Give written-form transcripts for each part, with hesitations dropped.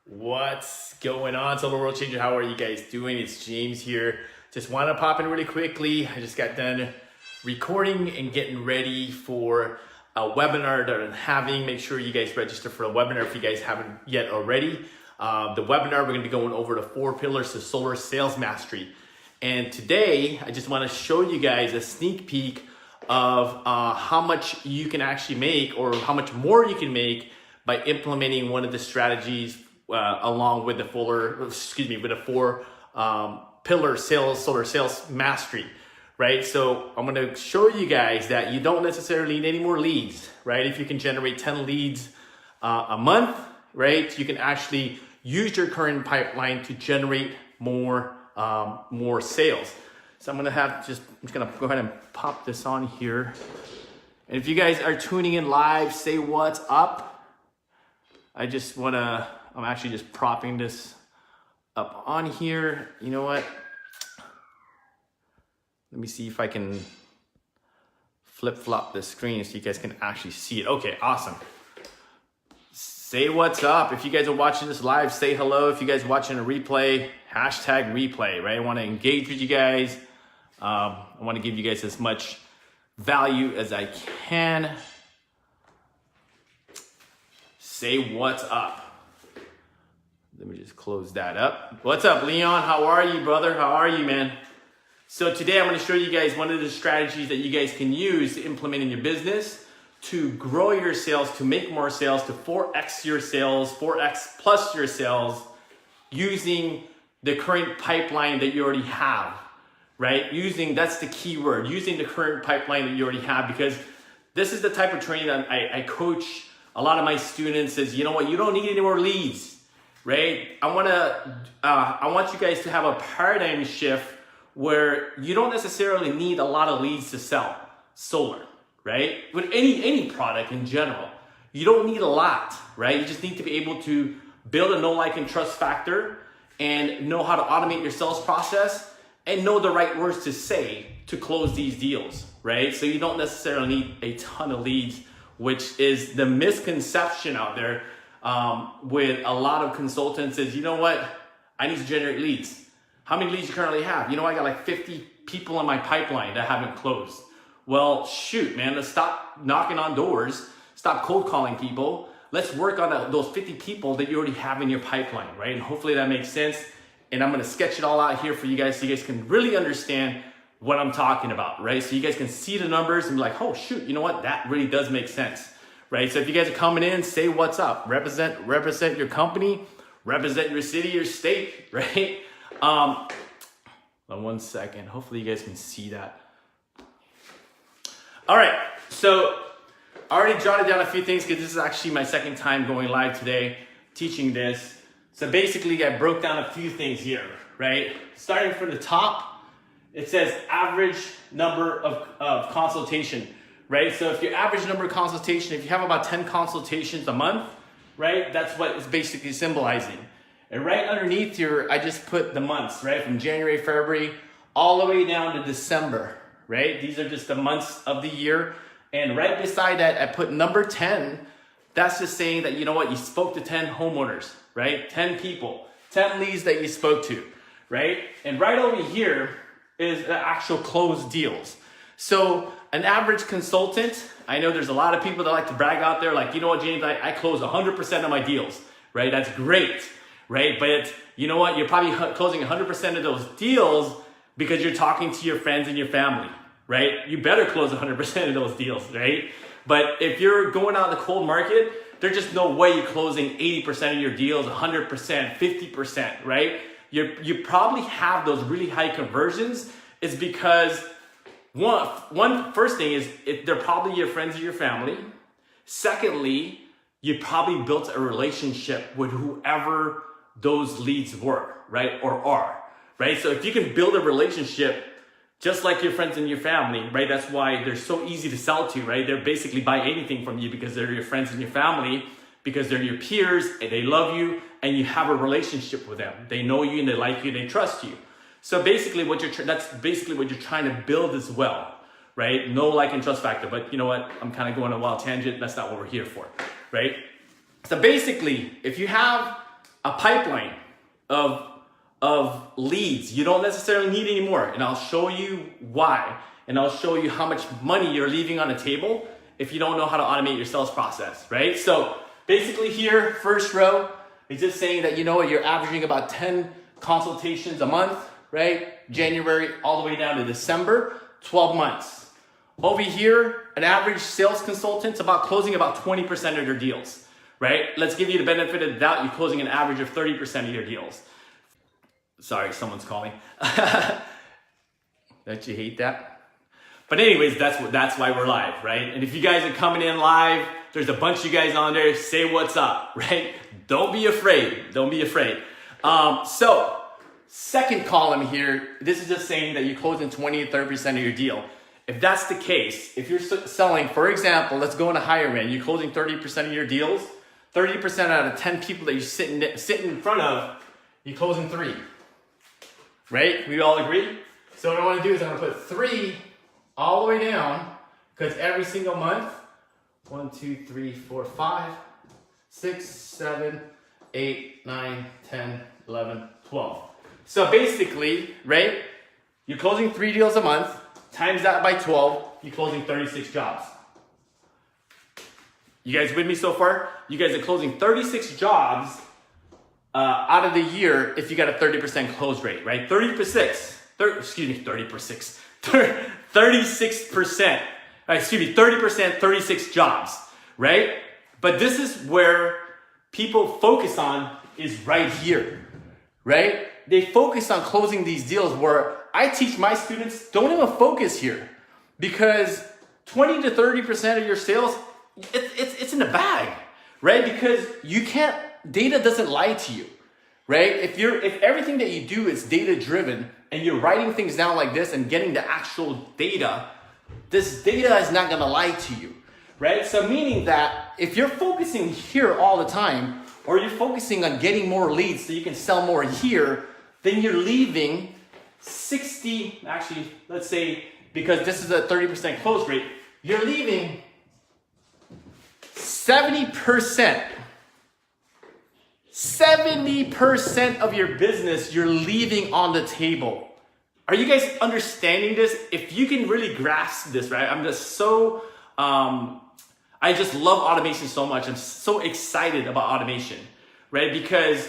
What's going on, Total World Changer? How are you guys doing? It's James here. Just want to pop in really quickly. I just got done recording and getting ready for a webinar that I'm having. Make sure you guys register for a webinar if you guys haven't yet already. The webinar, we're going to be going over the 4 pillars to solar sales mastery. And today, I just want to show you guys a sneak peek of how much you can actually make, or how much more you can make by implementing one of the strategies along with the 4 pillar solar sales mastery, right? So I'm going to show you guys that you don't necessarily need any more leads, right? If you can generate 10 leads a month, right, you can actually use your current pipeline to generate more sales. So I'm just gonna go ahead and pop this on here. And if you guys are tuning in live, say what's up. I'm actually just propping this up on here. You know what? Let me see if I can flip-flop the screen so you guys can actually see it. Okay, awesome. Say what's up. If you guys are watching this live, say hello. If you guys are watching a replay, hashtag replay, right? I want to engage with you guys. I want to give you guys as much value as I can. Say what's up. Let me just close that up. What's up, Leon? How are you, brother? How are you, man? So today I'm going to show you guys one of the strategies that you guys can use to implement in your business to grow your sales, to make more sales, to 4x your sales, 4x plus your sales, using the current pipeline that you already have, right? That's the key word, using the current pipeline that you already have, because this is the type of training that I coach a lot of my students. Is, you know what, you don't need any more leads, right? I want you guys to have a paradigm shift where you don't necessarily need a lot of leads to sell solar, right? With any product in general, you don't need a lot, right? You just need to be able to build a know, like, and trust factor, and know how to automate your sales process, and know the right words to say to close these deals, right? So you don't necessarily need a ton of leads, which is the misconception out there with a lot of consultants is, you know what, I need to generate leads. How many leads you currently have? You know, I got like 50 people in my pipeline that haven't closed. Well, shoot, man, let's stop knocking on doors, stop cold calling people. Let's work on those 50 people that you already have in your pipeline, right? And hopefully that makes sense. And I'm going to sketch it all out here for you guys so you guys can really understand what I'm talking about, right? So you guys can see the numbers and be like, oh, shoot, you know what? That really does make sense, right? So if you guys are coming in, say what's up. Represent your company, represent your city, your state, right? One second. Hopefully you guys can see that. All right. So I already jotted down a few things because this is actually my second time going live today teaching this. So basically I broke down a few things here, right? Starting from the top, it says average number of consultation, right? So if your average number of consultation, if you have about 10 consultations a month, right? That's what it's basically symbolizing. And right underneath here, I just put the months, right? From January, February, all the way down to December, right? These are just the months of the year. And right beside that, I put number 10. That's just saying that, you know what, you spoke to 10 homeowners, right? 10 people, 10 leads that you spoke to, right? And right over here is the actual closed deals. So an average consultant, I know there's a lot of people that like to brag out there, like, you know what, James, I close 100% of my deals, right? That's great, right? But you know what, you're probably closing 100% of those deals because you're talking to your friends and your family, right? You better close 100% of those deals, right? But if you're going out in the cold market, there's just no way you're closing 80% of your deals, 100%, 50%, right? You probably have those really high conversions is because first thing is they're probably your friends or your family. Secondly, you probably built a relationship with whoever those leads were, right? Or are, right? So if you can build a relationship just like your friends and your family, right? That's why they're so easy to sell to, right? They're basically buy anything from you because they're your friends and your family, because they're your peers and they love you and you have a relationship with them. They know you and they like you, they trust you. So basically that's basically what you're trying to build as well, right? Know, like, and trust factor. But you know what? I'm kind of going on a wild tangent. That's not what we're here for, right? So basically, if you have a pipeline of leads. You don't necessarily need any more, and I'll show you why. And I'll show you how much money you're leaving on the table if you don't know how to automate your sales process, right? So basically here, first row, it's just saying that, you know what, you're averaging about 10 consultations a month, right? January all the way down to December, 12 months. Over here, an average sales consultant's about closing about 20% of their deals, right? Let's give you the benefit of the doubt. You're closing an average of 30% of your deals. Sorry, someone's calling. Don't you hate that? But anyways, that's why we're live, right? And if you guys are coming in live, there's a bunch of you guys on there. Say what's up, right? Don't be afraid. Don't be afraid. So second column here, this is just saying that you're closing 20 to 30% of your deal. If that's the case, if you're selling, for example, let's go in a higher end, you're closing 30% of your deals, 30% out of 10 people that you're sitting in front of, you're closing 3, right? We all agree? So what I want to do is I'm going to put 3 all the way down, because every single month, 1, 2, 3, 4, 5, 6, 7, 8, 9, 10, 11, 12. So basically, right, you're closing 3 deals a month, times that by 12, you're closing 36 jobs. You guys with me so far? You guys are closing 36 jobs out of the year if you got a 30% close rate, right? 36%, 30%, 36 jobs, right? But this is where people focus on is right here, right? They focus on closing these deals where I teach my students, don't even focus here, because 20 to 30% of your sales, it's in the bag, right? Because you can't, data doesn't lie to you, right? If everything that you do is data driven and you're writing things down like this and getting the actual data, this data is not gonna lie to you, right? So meaning that if you're focusing here all the time, or you're focusing on getting more leads so you can sell more here, then you're leaving 60, actually, let's say, because this is a 30% close rate, you're leaving 70% of your business you're leaving on the table. Are you guys understanding this? If you can really grasp this, right? I'm just so, I just love automation so much. I'm so excited about automation, right? Because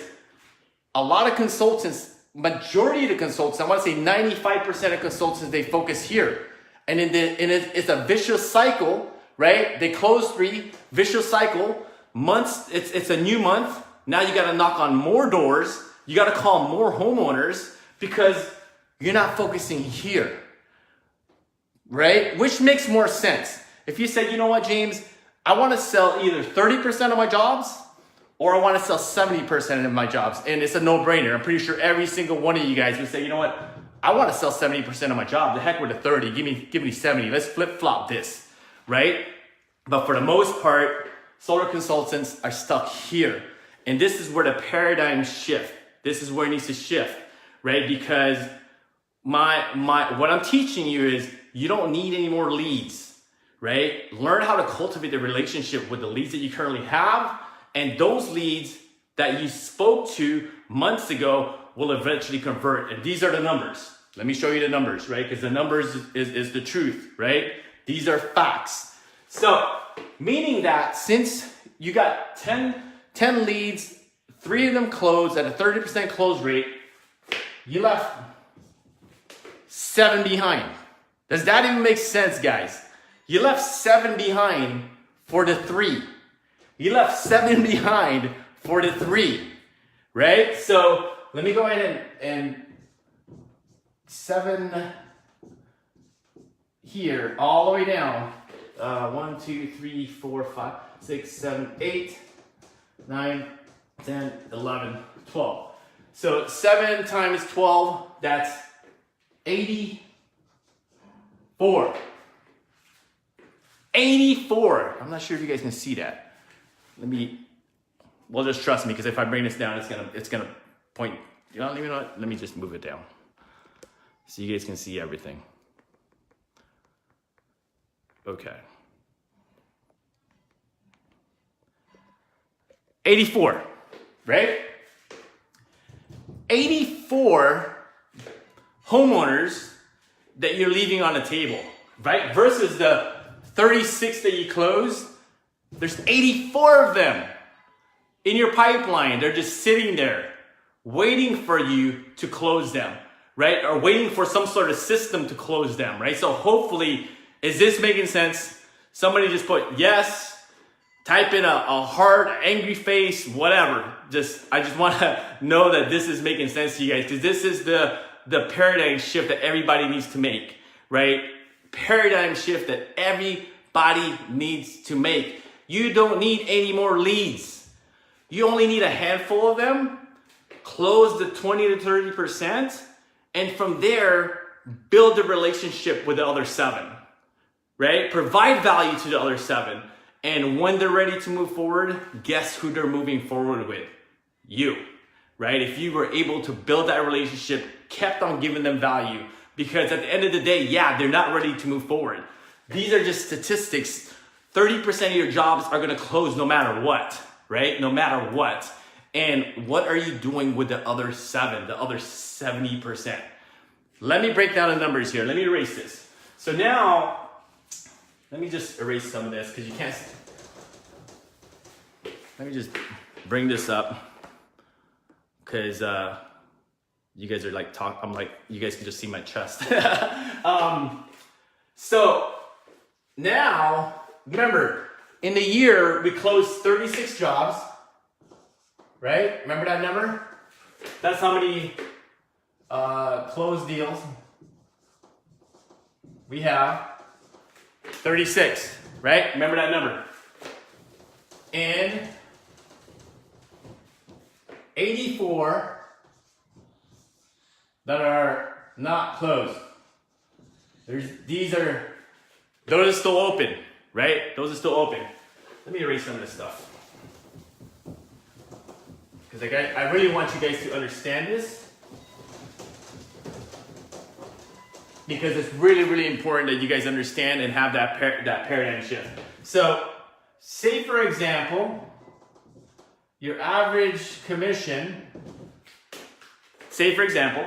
a lot of consultants, majority of the consultants, I want to say 95% of consultants, they focus here. And it's a vicious cycle, right? They close 3, vicious cycle, months, it's a new month. Now you got to knock on more doors. You got to call more homeowners because you're not focusing here, right? Which makes more sense. If you said, you know what, James, I want to sell either 30% of my jobs or I want to sell 70% of my jobs. And it's a no-brainer. I'm pretty sure every single one of you guys would say, you know what, I want to sell 70% of my job. The heck with the 30, give me 70. Let's flip-flop this, right? But for the most part, solar consultants are stuck here. And this is where the paradigm shift. This is where it needs to shift, right? Because what I'm teaching you is you don't need any more leads, right? Learn how to cultivate the relationship with the leads that you currently have, and those leads that you spoke to months ago will eventually convert. And these are the numbers. Let me show you the numbers, right? Because the numbers is the truth, right? These are facts. So meaning that since you got 10 leads, 3 of them closed at a 30% close rate, you left 7 behind. Does that even make sense, guys? You left 7 behind for the 3. You left 7 behind for the 3, right? So let me go ahead and 7 here, all the way down. 1, 2, 3, 4, 5, 6, 7, 8, 9, 10, 11, 12. So 7 times 12, that's 84. 84. I'm not sure if you guys can see that. Well, just trust me, because if I bring this down, it's gonna point. You know what? Let me just move it down so you guys can see everything. Okay. 84, right? 84 homeowners that you're leaving on the table, right? Versus the 36 that you closed, there's 84 of them in your pipeline. They're just sitting there waiting for you to close them, right? Or waiting for some sort of system to close them, right? So hopefully, is this making sense? Somebody just put yes, type in a heart, angry face, whatever. I just want to know that this is making sense to you guys, because this is the paradigm shift that everybody needs to make, right? Paradigm shift that everybody needs to make. You don't need any more leads. You only need a handful of them. Close the 20 to 30%, and from there, build a relationship with the other 7, right? Provide value to the other 7. And when they're ready to move forward, guess who they're moving forward with? You, right? If you were able to build that relationship, kept on giving them value, because at the end of the day, yeah, they're not ready to move forward. These are just statistics. 30% of your jobs are gonna close no matter what, right? No matter what. And what are you doing with the other 7, the other 70%? Let me break down the numbers here. Let me erase this. So now, let me just erase some of this because you can't. Let me just bring this up because you guys are like I'm like, you guys can just see my chest. So now, remember, in the year, we closed 36 jobs. Right? Remember that number? That's how many closed deals we have. 36, right? Remember that number. And 84 that are not closed. Those are still open, right? Those are still open. Let me erase some of this stuff. Because I really want you guys to understand this, because it's really, really important that you guys understand and have that paradigm shift. So, say for example, your average commission, say for example,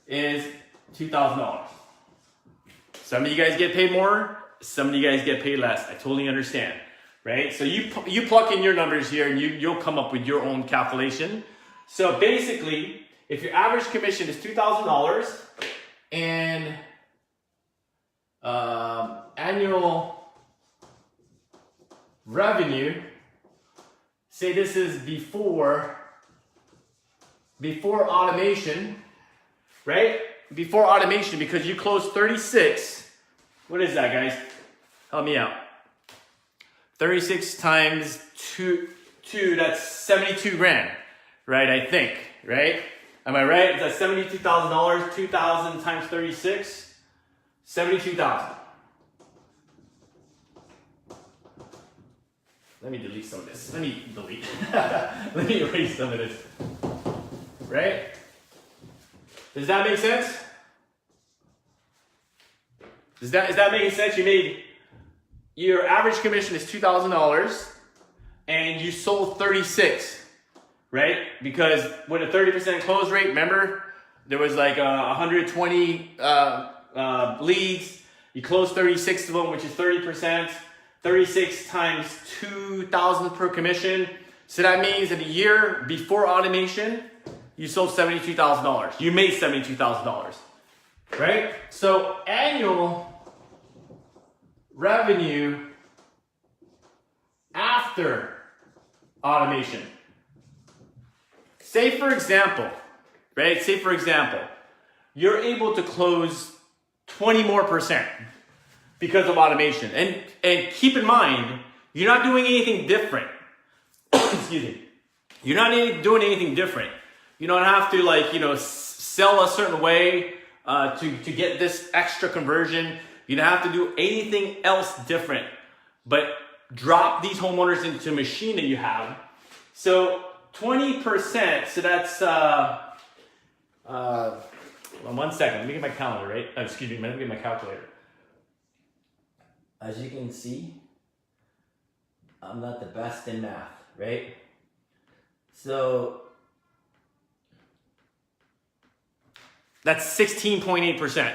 is $2,000. Some of you guys get paid more, some of you guys get paid less. I totally understand. Right? So you plug in your numbers here and you'll come up with your own calculation. So basically, if your average commission is $2,000 and annual revenue, say this is before automation, right? Before automation, because you closed 36. What is that, guys? Help me out. 36 times 2, that's 72 grand, right? I think, right? Am I right? That's $72,000, 2,000 times 36, 72,000. Let me delete some of this. Let me erase some of this, right? Does that make sense? Is that making sense? Your average commission is $2,000 and you sold 36, right? Because with a 30% close rate, remember, there was like 120 leads. You closed 36 of them, which is 30%. 36 times 2,000 per commission. So that means in a year before automation, you sold $72,000. You made $72,000, right? So annual revenue after automation. Say for example, right? Say for example, you're able to close 20% more because of automation. And keep in mind, you're not doing anything different. Excuse me. You're not doing anything different. You don't have to sell a certain way to get this extra conversion. You don't have to do anything else different, but drop these homeowners into a machine that you have. So 20%, so that's, 1 second, let me get my calendar, right? Excuse me, let me get my calculator. As you can see, I'm not the best in math, right? So That's 16.8%.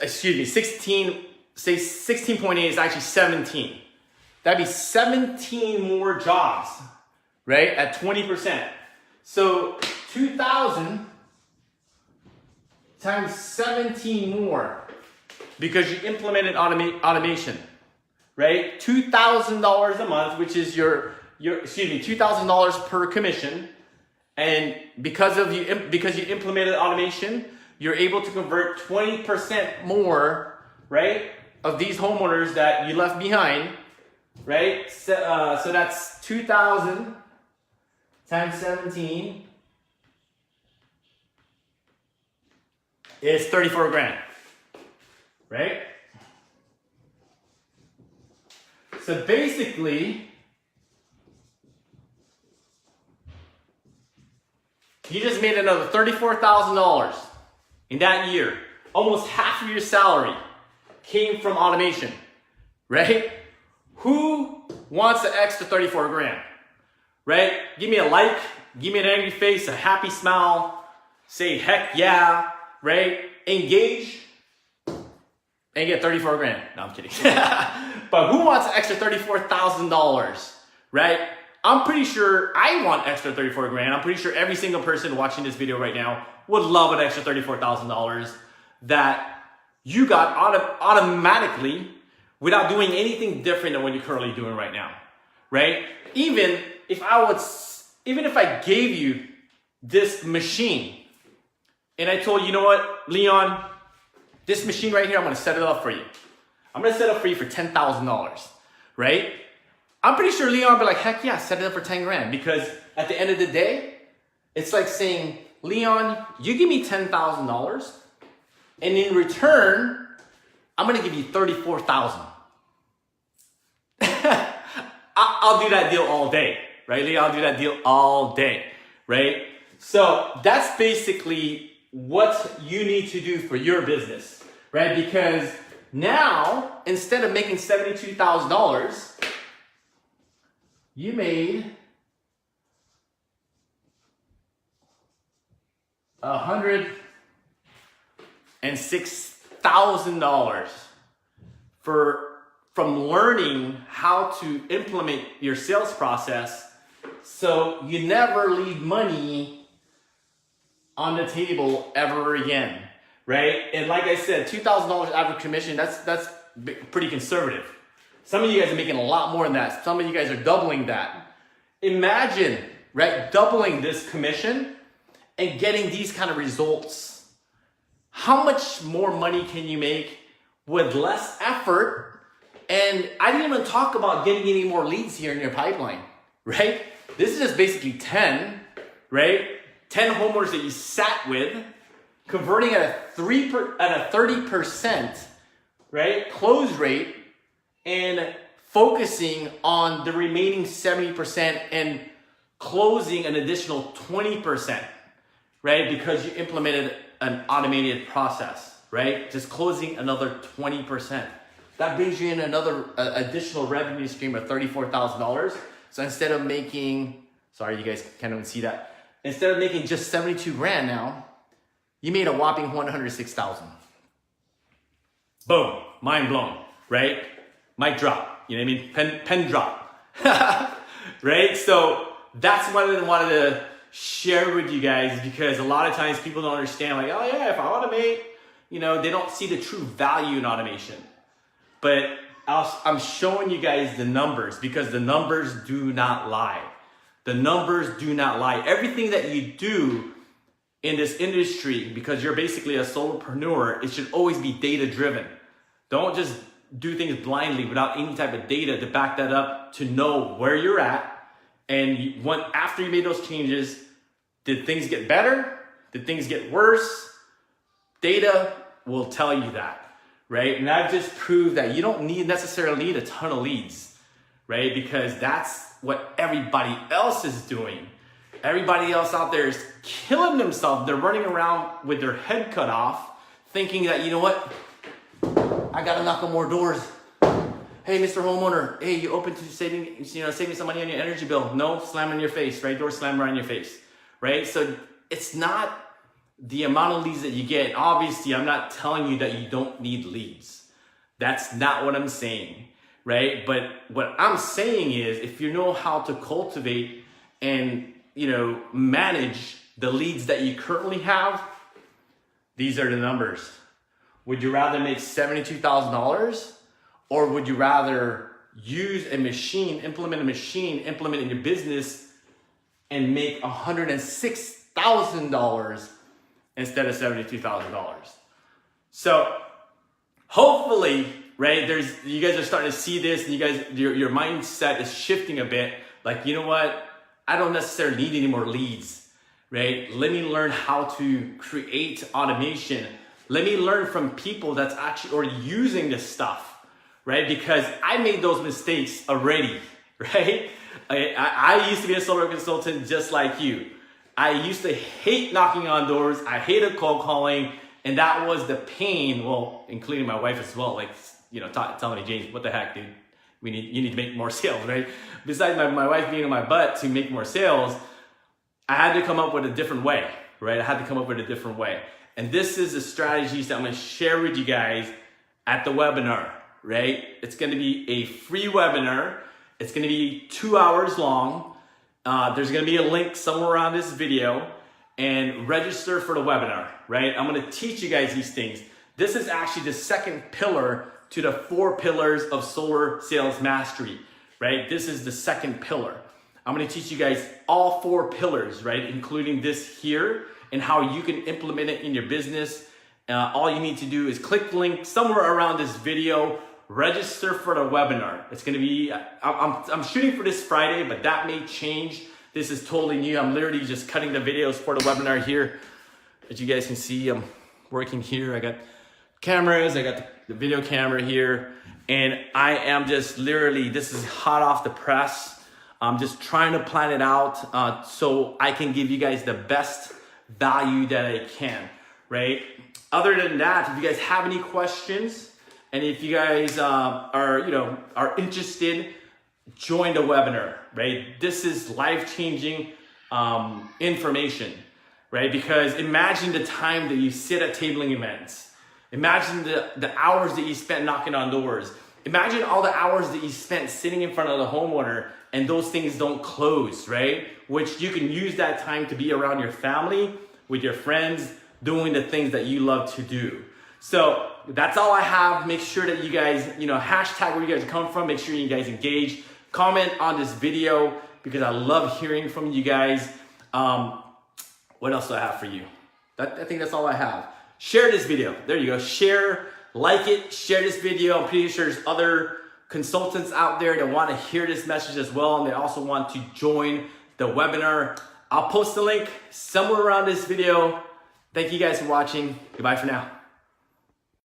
Excuse me, 16.8 is actually 17. That'd be 17 more jobs, right? At 20%. So 2,000 times 17 more because you implemented automation, right? $2,000 a month, which is your $2,000 per commission. And because you implemented automation, you're able to convert 20% more, right, of these homeowners that you left behind, right? So that's 2,000 times 17 is 34 grand, right? So basically, you just made another $34,000 in that year. Almost half of your salary came from automation, right? Who wants the extra 34 grand, right? Give me a like, give me an angry face, a happy smile, say heck yeah, right? Engage and get 34 grand. No, I'm kidding. But who wants an extra $34,000, right? I'm pretty sure I want extra 34 grand. I'm pretty sure every single person watching this video right now would love an extra $34,000 that you got automatically without doing anything different than what you're currently doing right now, right? Even if I gave you this machine and I told you, you know what, Leon, this machine right here, I'm gonna set it up for you. I'm gonna set it up for you for $10,000, right? I'm pretty sure Leon would be like, heck yeah, set it up for 10 grand. Because at the end of the day, it's like saying, Leon, you give me $10,000 and in return, I'm gonna give you $34,000. I'll do that deal all day, right? Leon, I'll do that deal all day, right? So that's basically what you need to do for your business, right? Because now, instead of making $72,000, you made $106,000 from learning how to implement your sales process, so you never leave money on the table ever again, right? And like I said, $2,000 average commission, that's pretty conservative. Some of you guys are making a lot more than that. Some of you guys are doubling that. Imagine, right, doubling this commission and getting these kind of results. How much more money can you make with less effort? And I didn't even talk about getting any more leads here in your pipeline, right? This is just basically 10, right? 10 homeowners that you sat with, converting at a 30%, right, close rate, and focusing on the remaining 70% and closing an additional 20%, right? Because you implemented an automated process, right? Just closing another 20%. That brings you in another additional revenue stream of $34,000. So instead of making, sorry, you guys can't even see that. Instead of making just 72 grand now, you made a whopping 106,000. Boom, mind blown, right? Mic drop, you know what I mean? Pen drop, right? So that's what I wanted to share with you guys, because a lot of times people don't understand, like, oh yeah, if I automate, you know, they don't see the true value in automation. But I'm showing you guys the numbers, because the numbers do not lie. The numbers do not lie. Everything that you do in this industry, because you're basically a solopreneur, it should always be data driven. Don't just do things blindly without any type of data to back that up, to know where you're at. And after you made those changes, did things get better? Did things get worse? Data will tell you that, right? And I've just proved that you don't necessarily need a ton of leads, right? Because that's what everybody else is doing. Everybody else out there is killing themselves. They're running around with their head cut off, thinking that, you know what? I gotta knock on more doors. Hey, Mr. Homeowner, hey, you open to saving some money on your energy bill? No, slam in your face, right? Door slam right in your face, right? So it's not the amount of leads that you get. And obviously, I'm not telling you that you don't need leads. That's not what I'm saying, right? But what I'm saying is, if you know how to cultivate and, you know, manage the leads that you currently have, these are the numbers. Would you rather make $72,000, or would you rather use a machine, implement in your business and make $106,000 instead of $72,000? So hopefully, right, you guys are starting to see this, and your mindset is shifting a bit. Like, you know what? I don't necessarily need any more leads, right? Let me learn how to create automation. Let me learn from people that's actually already using this stuff, right? Because I made those mistakes already, right? I used to be a solar consultant just like you. I used to hate knocking on doors. I hated cold calling, and that was the pain. Well, including my wife as well. Like, you know, telling me, James, what the heck, dude? You need to make more sales, right? Besides my wife being in my butt to make more sales, I had to come up with a different way, right? I had to come up with a different way. And this is the strategies that I'm gonna share with you guys at the webinar, right? It's gonna be a free webinar. It's gonna be 2 hours long. There's gonna be a link somewhere around this video, and register for the webinar, right? I'm gonna teach you guys these things. This is actually the second pillar to the 4 pillars of solar sales mastery, right? This is the second pillar. I'm gonna teach you guys all 4 pillars, right? Including this here, and how you can implement it in your business. All you need to do is click the link somewhere around this video, register for the webinar. It's gonna be, I'm shooting for this Friday, but that may change. This is totally new. I'm literally just cutting the videos for the webinar here. As you guys can see, I'm working here. I got cameras, I got the video camera here, and I am just literally, this is hot off the press. I'm just trying to plan it out so I can give you guys the best value that I can, right? Other than that, if you guys have any questions, and if you guys are interested, join the webinar, right? This is life-changing information, right? Because imagine the time that you sit at tabling events. Imagine the hours that you spent knocking on doors. Imagine all the hours that you spent sitting in front of the homeowner and those things don't close, right? Which you can use that time to be around your family, with your friends, doing the things that you love to do. So that's all I have. Make sure that you guys, hashtag where you guys come from. Make sure you guys engage. Comment on this video because I love hearing from you guys. What else do I have for you? I think that's all I have. Share this video. There you go. Share, like it, share this video. I'm pretty sure there's other consultants out there that want to hear this message as well, and they also want to join the webinar. I'll post the link somewhere around this video. Thank you guys for watching. Goodbye for now.